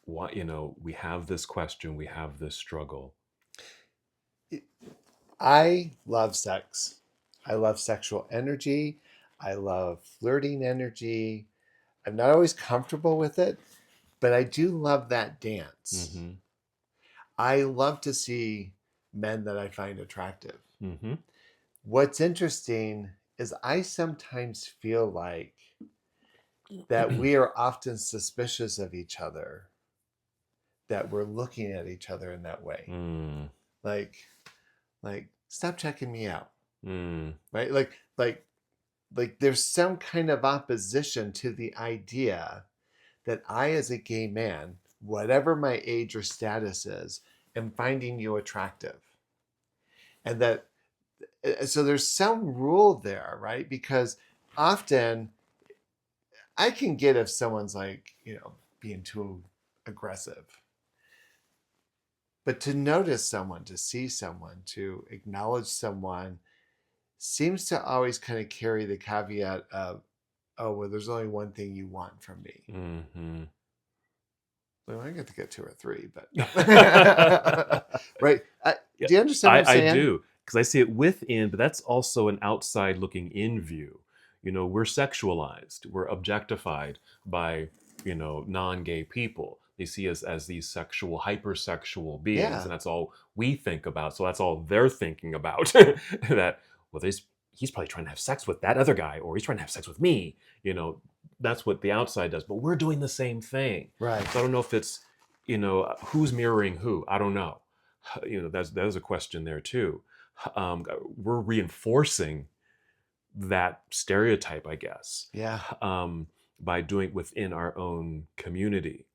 what we have this question, we have this struggle. I love sex. I love sexual energy. I love flirting energy. I'm not always comfortable with it, but I do love that dance. Mm-hmm. I love to see men that I find attractive. Mm-hmm. What's interesting is I sometimes feel like that we are often suspicious of each other, that we're looking at each other in that way. Like, stop checking me out. Right? Like there's some kind of opposition to the idea that I, as a gay man, whatever my age or status is, am finding you attractive. And that, so there's some rule there, right? Because often I can get if someone's like, being too aggressive. But to notice someone, to see someone, to acknowledge someone seems to always kind of carry the caveat of, oh, well, there's only one thing you want from me. Mm-hmm. Well, I get to get 2 or 3, but right. Do you understand what I'm saying? I do, because I see it within, but that's also an outside looking in view. We're sexualized, we're objectified by, non-gay people. They see us as these sexual, hypersexual beings, and that's all we think about. So that's all they're thinking about. That, well, he's probably trying to have sex with that other guy, or he's trying to have sex with me. That's what the outside does, but we're doing the same thing. Right. So I don't know if it's, who's mirroring who. I don't know. There's a question there too. We're reinforcing that stereotype, I guess. Yeah. By doing it within our own community.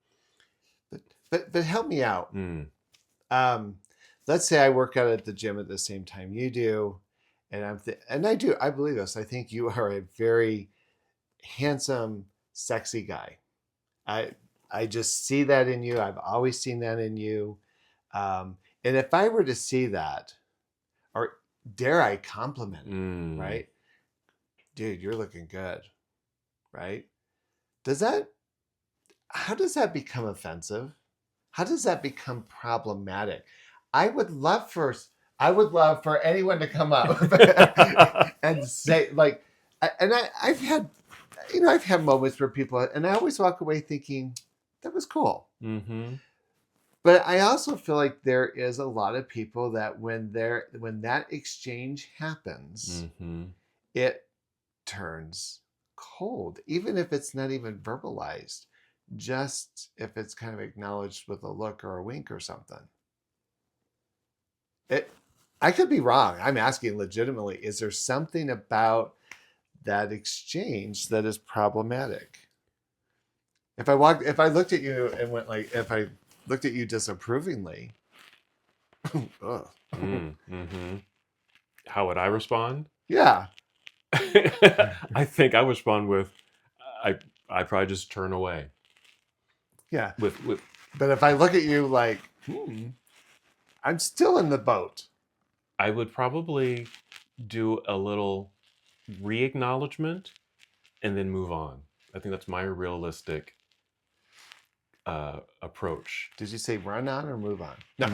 But help me out. Let's say I work out at the gym at the same time you do, and I believe this. I think you are a very handsome, sexy guy. I just see that in you. I've always seen that in you. And if I were to see that, or dare I compliment it, right? Dude, you're looking good, right? How does that become offensive? How does that become problematic? I would love for anyone to come up and say, like, and I've had moments where people, and I always walk away thinking that was cool. Mm-hmm. But I also feel like there is a lot of people that when that exchange happens, it turns cold, even if it's not even verbalized, just if it's kind of acknowledged with a look or a wink or something. I could be wrong. I'm asking legitimately, is there something about that exchange that is problematic? If I looked at you and went like, if I looked at you disapprovingly, mm-hmm. How would I respond? Yeah. I think I would respond with, I probably just turn away. Yeah. With But if I look at you like, I'm still in the boat. I would probably do a little re-acknowledgement and then move on. I think that's my realistic approach. Did you say run on or move on? No.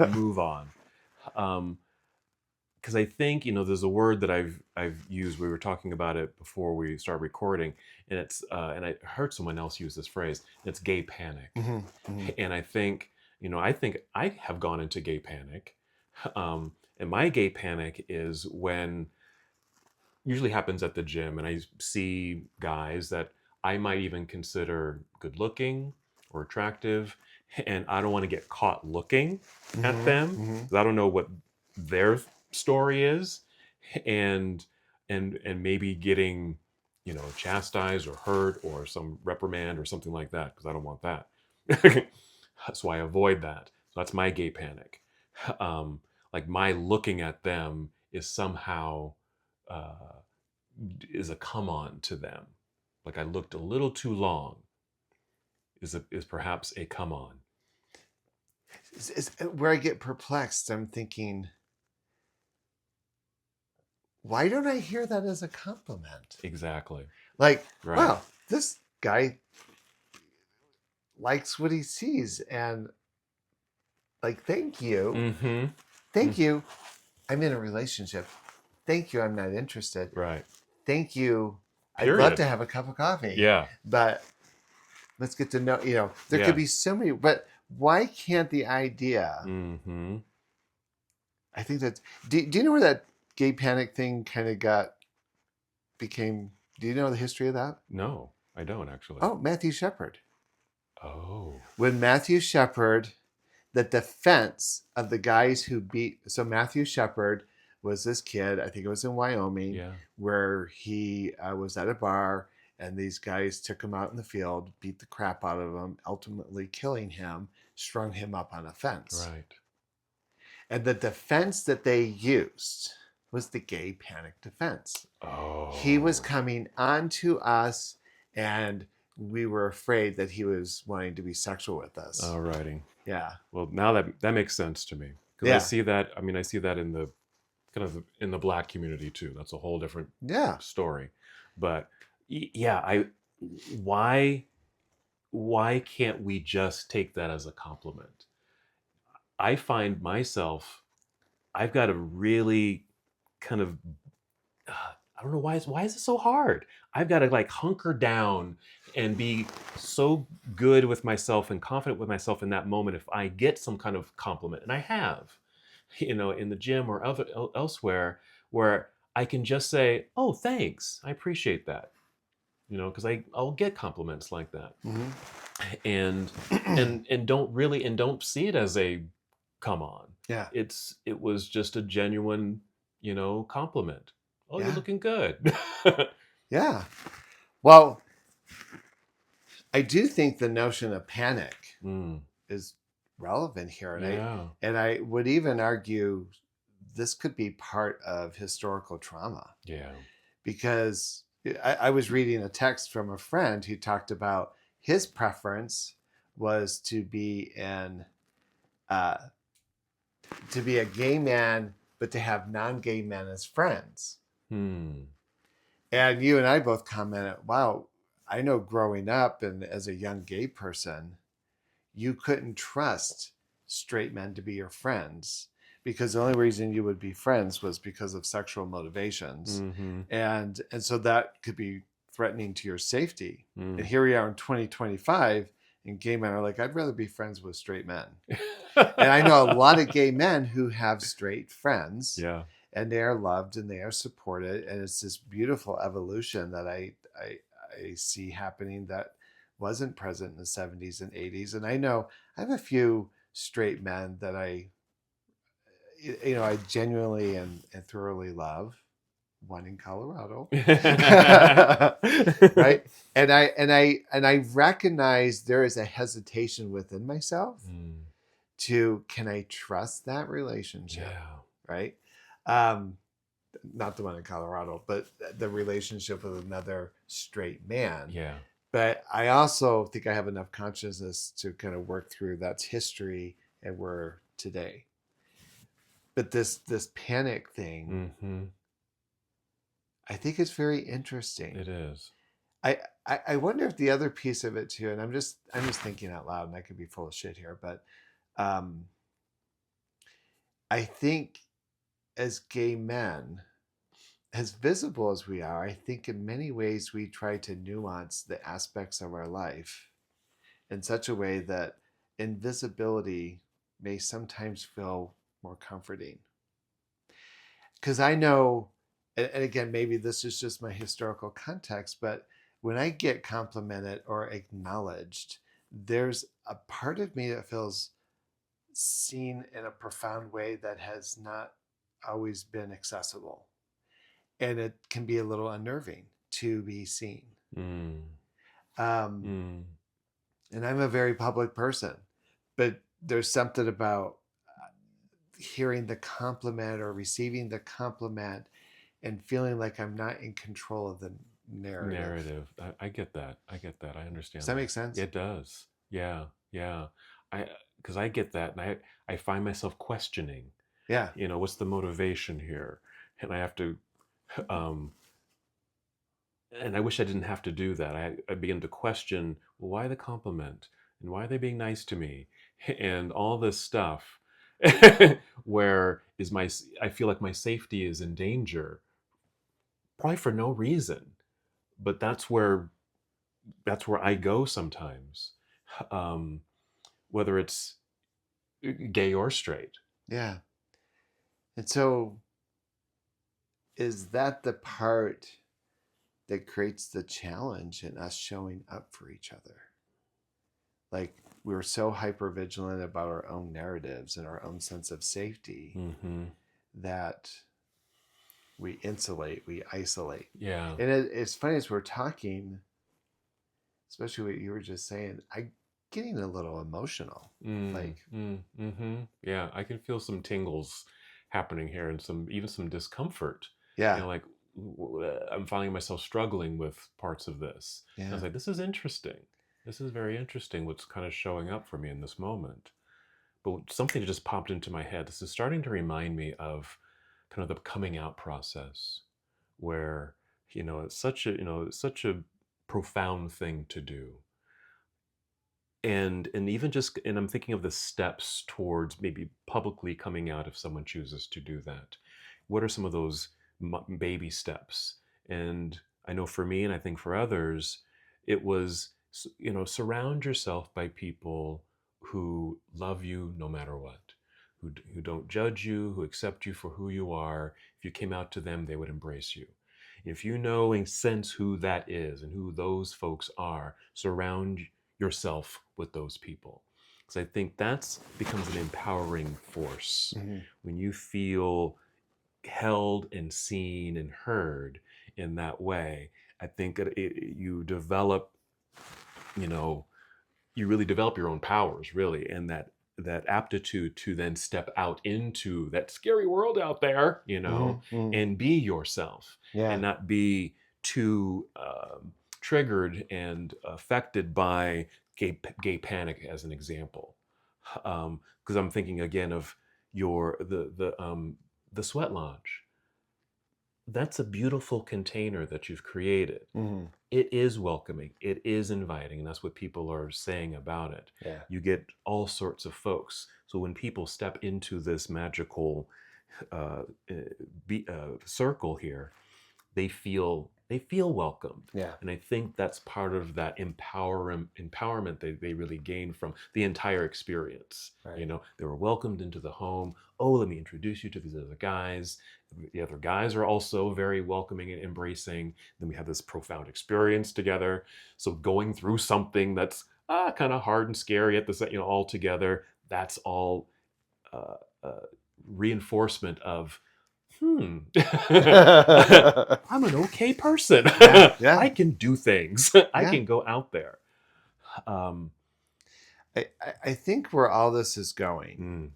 Move on. Because I think, there's a word that I've used. We were talking about it before we start recording, and it's and I heard someone else use this phrase. It's gay panic, and I think I have gone into gay panic, and my gay panic is when usually happens at the gym, and I see guys that I might even consider good looking or attractive, and I don't want to get caught looking at them because I don't know what their story is, and maybe getting chastised or hurt or some reprimand or something like that, because I don't want that. So I avoid that. So that's my gay panic. Like my looking at them is somehow is a come on to them. Like I looked a little too long is perhaps a come on. Where I get perplexed, I'm thinking, why don't I hear that as a compliment? Exactly. Like, Right. wow, this guy likes what he sees, and like, thank you. Thank you. I'm in a relationship. Thank you. I'm not interested. Right. Thank you. Period. I'd love to have a cup of coffee. Yeah. But let's get to know, there could be so many, but why can't the idea, I think that's, do you know where that gay panic thing kind of became, do you know the history of that? No, I don't actually. Oh, Matthew Shepard. Oh. When Matthew Shepard, the defense of the guys who so Matthew Shepard was this kid, I think it was in Wyoming, where he was at a bar and these guys took him out in the field, beat the crap out of him, ultimately killing him, strung him up on a fence. Right. And the defense that they used was the gay panic defense. Oh. He was coming onto us and we were afraid that he was wanting to be sexual with us. Alrighty. Yeah. Well, now that makes sense to me, because I see that. I mean, I see that in the kind of in the Black community too. That's a whole different story. But why can't we just take that as a compliment? I find myself, I've got to really kind of, I don't know why is it so hard? I've got to like hunker down and be so good with myself and confident with myself in that moment. If I get some kind of compliment, and I have, in the gym or elsewhere, where I can just say, "Oh, thanks, I appreciate that," because I'll get compliments like that, and don't see it as a come on. Yeah, it was just a genuine, compliment. Oh, you're looking good. Yeah. Well, I do think the notion of panic is relevant here. And I would even argue this could be part of historical trauma. Yeah. Because I was reading a text from a friend who talked about his preference was to be a gay man, but to have non-gay men as friends. And you and I both commented, wow, I know growing up and as a young gay person, you couldn't trust straight men to be your friends because the only reason you would be friends was because of sexual motivations. And so that could be threatening to your safety. And here we are in 2025 and gay men are like, I'd rather be friends with straight men. And I know a lot of gay men who have straight friends. Yeah. And they are loved and they are supported. And it's this beautiful evolution that I see happening that wasn't present in the 70s and 80s. And I know I have a few straight men that I genuinely and thoroughly love. One in Colorado. Right? And I recognize there is a hesitation within myself to, can I trust that relationship? Yeah. Right? Um, not the one in Colorado, but the relationship with another straight man. Yeah. But I also think I have enough consciousness to kind of work through that's history and we're today. But this panic thing, Mm-hmm. I think is very interesting. It is. I wonder if the other piece of it too, and I'm just thinking out loud, and I could be full of shit here, but um, I think as gay men, as visible as we are, I think in many ways we try to nuance the aspects of our life in such a way that invisibility may sometimes feel more comforting. Because I know, and again, maybe this is just my historical context, but when I get complimented or acknowledged, there's a part of me that feels seen in a profound way that has not always been accessible. And it can be a little unnerving to be seen. Mm. Um, Mm. and I'm a very public person, but there's something about hearing the compliment or receiving the compliment and feeling like I'm not in control of the narrative. I get that. I get that. I Does understand that that. make sense? It does. Yeah. Yeah. I because I get that, and I find myself questioning. Yeah. What's the motivation here? And I have to, um, and I wish I didn't have to do that. I begin to question, well, why the compliment, and why are they being nice to me, and all this stuff. Where is my? I feel like my safety is in danger, probably for no reason. But that's where I go sometimes, um, whether it's gay or straight. Yeah. And so is that the part that creates the challenge in us showing up for each other? Like we're so hyper vigilant about our own narratives and our own sense of safety Mm-hmm. that we insulate, we isolate. Yeah. And it's funny as we're talking, especially what you were just saying, I'm getting a little emotional. Mm-hmm. Yeah, I can feel some tingles happening here, and even some discomfort. Yeah. Like I'm finding myself struggling with parts of this. And I Yeah. was like, this is interesting. This is very interesting. What's kind of showing up for me in this moment. But something just popped into my head. This is starting to remind me of kind of the coming out process, where it's such a profound thing to do, and even just, and I'm thinking of the steps towards maybe publicly coming out if someone chooses to do that. What are some of those baby steps? And I know for me, and I think for others, it was, surround yourself by people who love you no matter what, who don't judge you, who accept you for who you are. If you came out to them, they would embrace you. If you know and sense who that is and who those folks are, surround yourself with those people. Because I think that's becomes an empowering force Mm-hmm. when you feel held and seen and heard in that way. I think you develop, you know, you really develop your own powers, really, and that aptitude to then step out into that scary world out there, Mm-hmm. and be yourself, and Yeah. not be too triggered and affected by gay panic, as an example. Because I'm thinking again of the sweat lodge. That's a beautiful container that you've created. Mm-hmm. It is welcoming, it is inviting, and that's what people are saying about it. Yeah. You get all sorts of folks. So when people step into this magical uh, circle here, they feel welcomed. Yeah. And I think that's part of that empowerment they really gain from the entire experience. Right. They were welcomed into the home. Oh, let me introduce you to these other guys. The other guys are also very welcoming and embracing. Then we have this profound experience together. So going through something that's kind of hard and scary at the all together, that's all uh, uh, reinforcement of I'm an okay person. Yeah. Yeah. I can do things. I Yeah. can go out there. Um, I think where all this is going mm,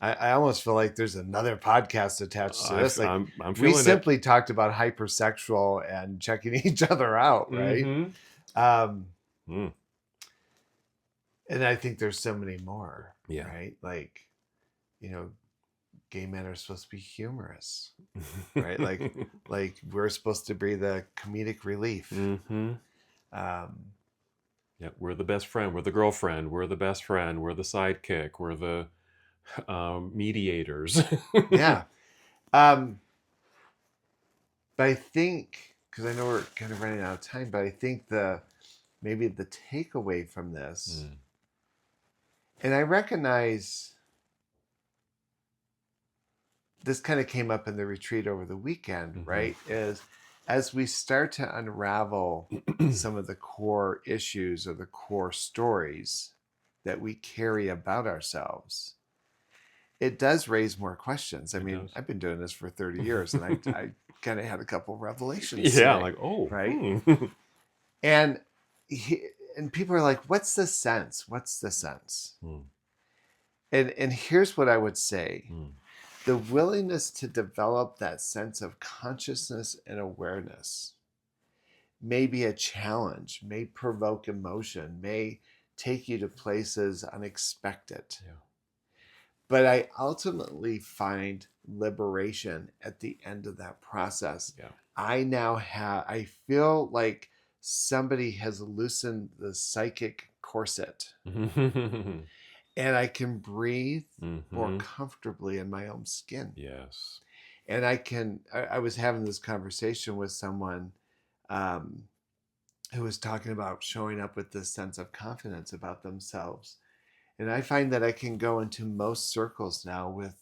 I almost feel like there's another podcast attached to this. Like I'm we feeling simply talked about hypersexual and checking each other out, right? Mm. And I think there's so many more, Yeah. right? Like, gay men are supposed to be humorous, right? like we're supposed to be the comedic relief. Yeah, we're the best friend. We're the girlfriend. We're the best friend. We're the sidekick. We're the mediators. Yeah. But I think, because I know we're kind of running out of time, but I think maybe the takeaway from this, and I recognize this kind of came up in the retreat over the weekend, right? Is as we start to unravel some of the core issues or the core stories that we carry about ourselves, it does raise more questions. I mean, I've been doing this for 30 years and I kind of had a couple of revelations. Yeah, today, like, oh. right. And people are like, what's the sense? What's the sense? And here's what I would say. The willingness to develop that sense of consciousness and awareness may be a challenge, may provoke emotion, may take you to places unexpected. Yeah. But I ultimately find liberation at the end of that process. Yeah. I feel like somebody has loosened the psychic corset. And I can breathe more comfortably in my own skin. Yes. And I was having this conversation with someone who was talking about showing up with this sense of confidence about themselves. And I find that I can go into most circles now with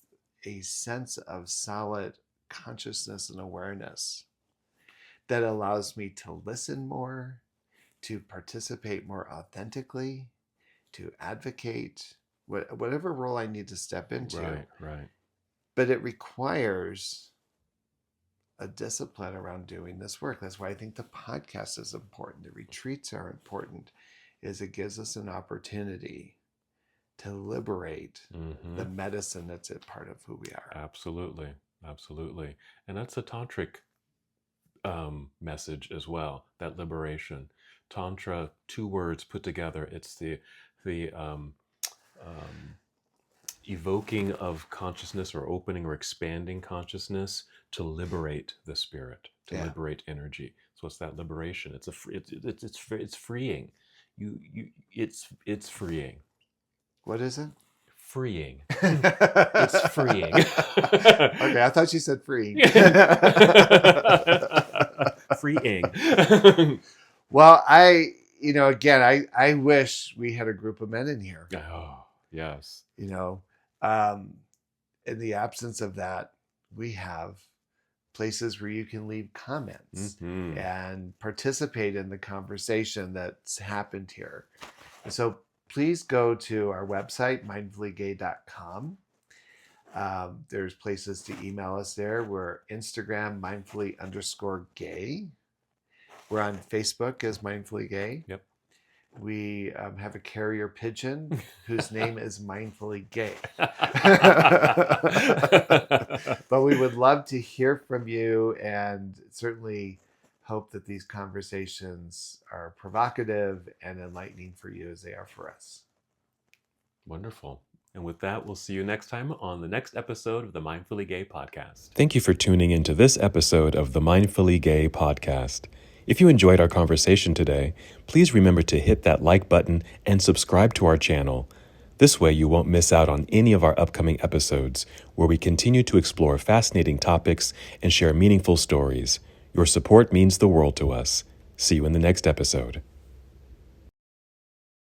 a sense of solid consciousness and awareness that allows me to listen more, to participate more authentically, to advocate, whatever role I need to step into. Right. But it requires a discipline around doing this work. That's why I think the podcast is important. The retreats are important, is it gives us an opportunity to liberate the medicine that's a part of who we are. Absolutely. And that's a tantric message as well, that liberation. Tantra, 2 words put together. It's the evoking of consciousness or opening or expanding consciousness to liberate the spirit, to liberate energy. So it's that liberation. It's freeing. It's freeing. What is it? Freeing. It's freeing. Okay, I thought you said freeing. Freeing. Well, again, I wish we had a group of men in here. Oh, yes. In the absence of that, we have places where you can leave comments and participate in the conversation that's happened here. And so please go to our website, mindfullygay.com. There's places to email us there. We're Instagram, mindfully_gay. We're on Facebook as Mindfully Gay. Yep. We have a carrier pigeon whose name is Mindfully Gay. But we would love to hear from you and certainly hope that these conversations are provocative and enlightening for you as they are for us. Wonderful. And with that, we'll see you next time on the next episode of the Mindfully Gay podcast. Thank you for tuning into this episode of the Mindfully Gay podcast. If you enjoyed our conversation today, please remember to hit that like button and subscribe to our channel. This way you won't miss out on any of our upcoming episodes, where we continue to explore fascinating topics and share meaningful stories. Your support means the world to us. See you in the next episode.